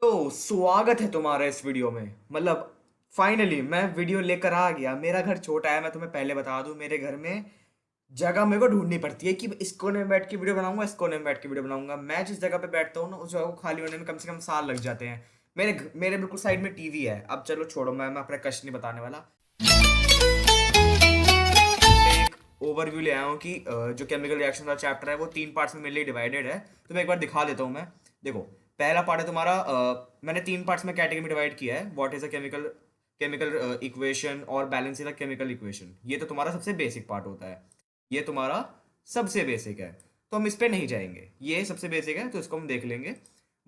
तो स्वागत है तुम्हारा इस वीडियो में। मतलब फाइनली मैं वीडियो लेकर आ गया। मेरा घर छोटा है, मैं तुम्हें पहले बता दूं। मेरे घर में जगह मेरे को ढूंढनी पड़ती है कि इस कोने में बैठ के वीडियो बनाऊंगा, इस कोने में बैठ के वीडियो बनाऊंगा। मैं जिस जगह पे बैठता हूँ ना, उस जगह को खाली होने में कम से कम साल लग जाते हैं। मेरे बिल्कुल साइड में टीवी है। अब चलो छोड़ो, मैं अपना कष्ट नहीं बताने वाला। एक ओवरव्यू ले आया हूँ कि जो केमिकल रिएक्शन का चैप्टर है वो 3 पार्ट्स में मेनली डिवाइडेड है। तो मैं एक बार दिखा देता हूँ। मैं देखो, पहला पार्ट है तुम्हारा, मैंने 3 पार्ट्स में कैटेगरी में डिवाइड किया है। What is a chemical chemical equation और balance in a chemical equation. ये तो तुम्हारा सबसे बेसिक पार्ट होता है। ये तुम्हारा सबसे बेसिक है, तो हम इस पे नहीं जाएंगे। ये सबसे बेसिक है तो इसको हम देख लेंगे।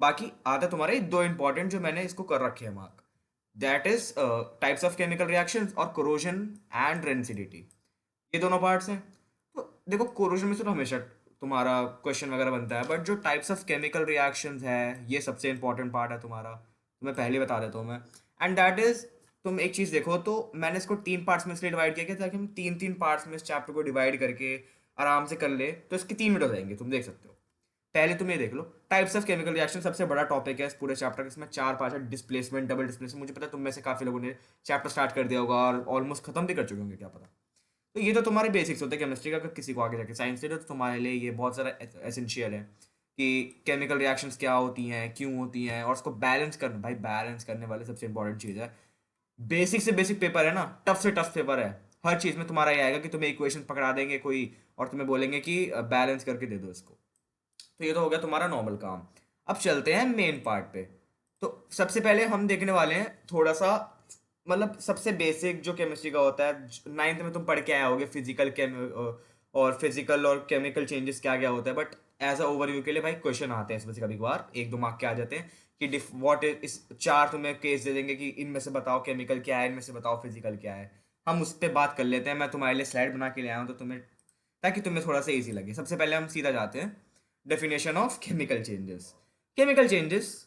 बाकी आता तुम्हारे दो इंपॉर्टेंट जो मैंने इसको कर रखे हैं mark. That is types of chemical reactions और कोरोजन एंड रेंसिडिटी। ये दोनों पार्ट्स हैं। तो देखो, कोरोजन में से तो हमेशा तुम्हारा क्वेश्चन वगैरह बनता है, बट जो टाइप्स ऑफ केमिकल रिएक्शंस है ये सबसे इंपॉर्टेंट पार्ट है तुम्हारा। तो मैं पहले बता देता हूँ मैं। एंड दैट इज, तुम एक चीज़ देखो, तो मैंने इसको 3 पार्ट्स में इसलिए डिवाइड किया ताकि हम 3 3 पार्ट्स में इस चैप्टर को डिवाइड करके आराम से कर ले। तो इसकी 3 मिनट हो जाएंगे, तुम देख सकते हो। पहले तुम ये देख लो, टाइप्स ऑफ केमिकल रिएक्शन सबसे बड़ा टॉपिक है इस पूरे चैप्टर का। इसमें 4 पार्ट है। डिस्प्लेसमेंट, डबल डिस्प्लेसमेंट, मुझे पता है तुम में से काफ़ी लोगों ने चैप्टर स्टार्ट कर दिया होगा और ऑलमोस्ट खत्म भी कर चुके होंगे, क्या पता। तो ये तो तुम्हारे बेसिक्स होते हैं केमिस्ट्री का। अगर किसी को आगे जाके साइंस ले तो तुम्हारे लिए ये बहुत ज़्यादा एसेंशियल है कि केमिकल रिएक्शंस क्या होती हैं, क्यों होती हैं, और उसको बैलेंस करना। भाई बैलेंस करने वाले सबसे इंपॉर्टेंट चीज़ है। बेसिक से बेसिक पेपर है ना, टफ से टफ पेपर है। हर चीज़ में तुम्हारा ये आएगा कि तुम्हें इक्वेशन पकड़ा देंगे कोई, और तुम्हें बोलेंगे कि बैलेंस करके दे दो इसको। तो ये तो हो गया तुम्हारा नॉर्मल काम। अब चलते हैं मेन पार्ट पे। तो सबसे पहले हम देखने वाले हैं थोड़ा सा, मतलब सबसे बेसिक जो केमिस्ट्री का होता है। 9th में तुम पढ़ के आए होगे फिजिकल केम और फिजिकल और केमिकल चेंजेस क्या क्या होता है। बट एज अ ओवरव्यू के लिए भाई क्वेश्चन आते हैं इसमें से कभी कभार, एक दो मार्क के आ जाते हैं कि डिफ व्हाट इज इस चार तुम्हें केस दे देंगे कि इनमें से बताओ केमिकल क्या है, इनमें से बताओ फिजिकल क्या है। हम उस पर बात कर लेते हैं। मैं तुम्हारे लिए स्लाइड बना के ले आया हूँ तो तुम्हें, ताकि तुम्हें थोड़ा सा इजी लगे। सबसे पहले हम सीधा जाते हैं definition of chemical changes. Chemical changes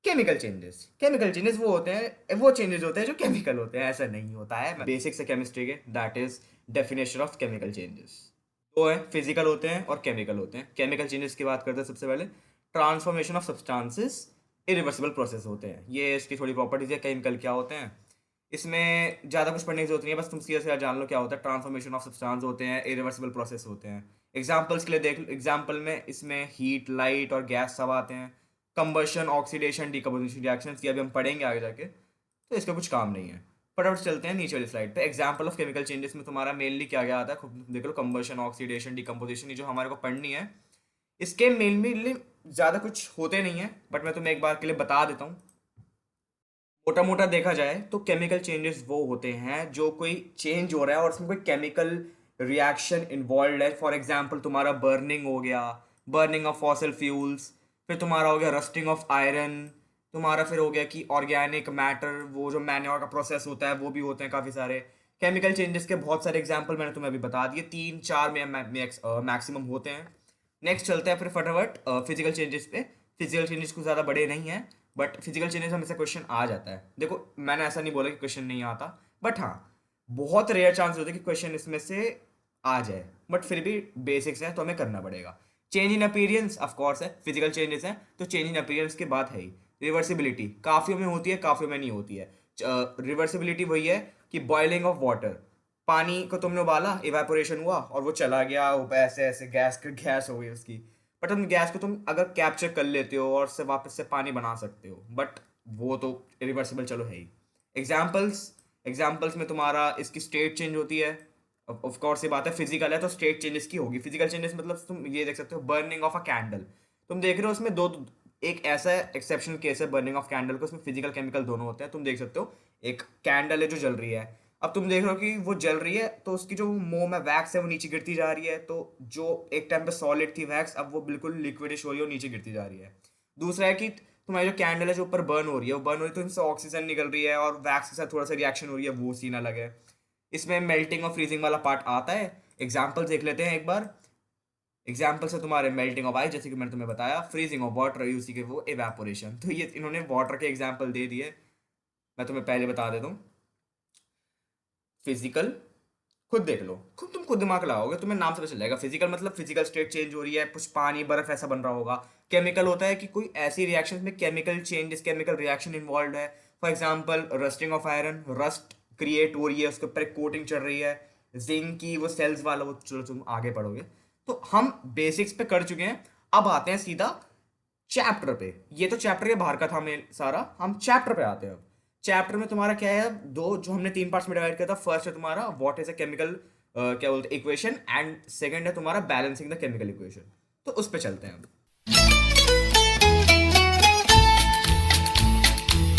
chemical changes वो होते हैं, वो चेंजेस होते हैं जो केमिकल होते हैं। ऐसा नहीं होता है। बेसिक्स है केमिस्ट्री के, that is definition of chemical changes. दो है, फिजिकल होते हैं और केमिकल होते हैं। केमिकल चेंजेस की बात करते हैं सबसे पहले। Transformation of substances, irreversible process होते हैं। ये इसकी थोड़ी प्रॉपर्टीज है। केमिकल क्या होते हैं, इसमें ज़्यादा कुछ पढ़ने की जरूरत नहीं है, बस तुम सीधा सीधा जान लो क्या होता है। ट्रांसफॉर्मेशन ऑफ सब्सटेंस होते हैं, इरिवर्सिबल प्रोसेस होते हैं। एग्जाम्पल्स के लिए देख लो। एग्जाम्पल में इसमें हीट, लाइट और गैस सब आते हैं। कंबशन, ऑक्सीडेशन, डिकम्पोजिशन रिएक्शंस, ये अभी हम पढ़ेंगे आगे जाके, तो इसका कुछ काम नहीं है। फटाफट चलते हैं नीचे वाली स्लाइड पे। एग्जाम्पल ऑफ केमिकल चेंजेस में तुम्हारा मेनली क्या क्या आता है, खुद देख लो। कंबशन, ऑक्सीडेशन, डिकम्पोजिशन, ये जो हमारे को पढ़नी है, इसके मेनली ज़्यादा कुछ होते नहीं है, बट मैं तुम्हें एक बार के लिए बता देता हूँ। मोटा मोटा देखा जाए तो केमिकल चेंजेस वो होते हैं जो कोई चेंज हो रहा है और उसमें कोई केमिकल रिएक्शन इन्वॉल्व है। फॉर एग्जांपल तुम्हारा बर्निंग हो गया, बर्निंग ऑफ फॉसिल फ्यूल्स। फिर तुम्हारा हो गया रस्टिंग ऑफ आयरन। तुम्हारा फिर हो गया कि ऑर्गेनिक मैटर, वो जो मैन्योर का प्रोसेस होता है, वो भी होते हैं काफ़ी सारे। केमिकल चेंजेस के बहुत सारे एग्जाम्पल मैंने तुम्हें अभी बता दिए, 3 4 में मैक्सिमम होते हैं। नेक्स्ट चलते हैं फिर फटाफट फिजिकल चेंजेस पे। फिजिकल चेंजेस कुछ ज़्यादा बड़े नहीं हैं, बट फिजिकल चेंजेस हमेशा क्वेश्चन आ जाता है। देखो, मैंने ऐसा नहीं बोला कि क्वेश्चन नहीं आता, बट हाँ, बहुत रेयर चांस होते हैं कि क्वेश्चन इसमें से आ जाए। बट फिर भी बेसिक्स है तो हमें करना पड़ेगा। Change in appearance of course है, फिजिकल चेंजेस हैं तो चेंज इन अपीयरेंस की बात है ही। रिवर्सिबिलिटी काफ़ियों में होती है, काफ़ियों में नहीं होती है। रिवर्सिबिलिटी वही है कि बॉइलिंग ऑफ वाटर, पानी को तुमने उबाला, इवेपोरेशन हुआ और वो चला गया ऊपर, ऐसे ऐसे गैस हो गई उसकी। बट तुम गैस को तुम अगर कैप्चर कर लेते हो और उससे वापस से पानी बना सकते हो, बट वो तो रिवर्सिबल चलो है ही। एग्जाम्पल्स एग्जाम्पल्स में तुम्हारा इसकी स्टेट चेंज होती है। ऑफ कोर्स ये बात है, फिजिकल है तो स्टेट चेंजेस की होगी। फिजिकल चेंजेस मतलब तुम ये देख सकते हो, बर्निंग ऑफ अ कैंडल। तुम देख रहे हो उसमें दो, एक ऐसा एक्सेप्शनल केस है बर्निंग ऑफ कैंडल को, उसमें फिजिकल केमिकल दोनों होते हैं। तुम देख सकते हो एक कैंडल है जो जल रही है। अब तुम देख रहे हो कि वो जल रही है तो उसकी जो मोम है, वैक्स है, वो नीचे गिरती जा रही है। तो जो एक टाइम पे सॉलिड थी वैक्स, अब वो बिल्कुल लिक्विडिश हो रही है और नीचे गिरती जा रही है। दूसरा है कि तुम्हारी जो कैंडल है जो ऊपर बर्न हो रही है, वो बर्न हो रही है तो इनसे ऑक्सीजन निकल रही है और वैक्स के साथ थोड़ा सा रिएक्शन हो रही है, वो सीन अलग है। इसमें मेल्टिंग और फ्रीजिंग वाला पार्ट आता है। एग्जाम्पल देख लेते हैं एक बार। एग्जाम्पल से तुम्हारे मेल्टिंग ऑफ आइस, जैसे कि मैंने तुम्हें बताया, फ्रीजिंग ऑफ वाटर, यूसी के वो एवेपोरेशन। तो ये इन्होंने वाटर के एग्जाम्पल दे दिए। मैं तुम्हें पहले बता देता हूँ। फिजिकल, खुद देख लो, तुम खुद दिमाग लगाओगे, तुम्हें नाम से पता चलेगा। फिजिकल मतलब फिजिकल स्टेट चेंज हो रही है, कुछ पानी बर्फ ऐसा बन रहा होगा। केमिकल होता है कि कोई ऐसी रिएक्शन में chemical changes, chemical reaction involve है। For example rusting of iron, rust create हो रही है, उसके ऊपर एक कोटिंग चढ़ रही है। जिंक की वो सेल्स वाला, वो चलो तुम आगे पढ़ोगे। तो हम बेसिक्स पे कर चुके हैं, अब आते हैं सीधा चैप्टर पे। ये तो चैप्टर के बाहर का था मेन सारा, हम चैप्टर पे आते हैं अब। चैप्टर में तुम्हारा क्या है, दो जो हमने तीन पार्ट्स में डिवाइड किया था। फर्स्ट है तुम्हारा व्हाट इज अ केमिकल, क्या बोलते हैं, इक्वेशन, एंड सेकंड है तुम्हारा बैलेंसिंग द केमिकल इक्वेशन। तो उस पे चलते हैं अब।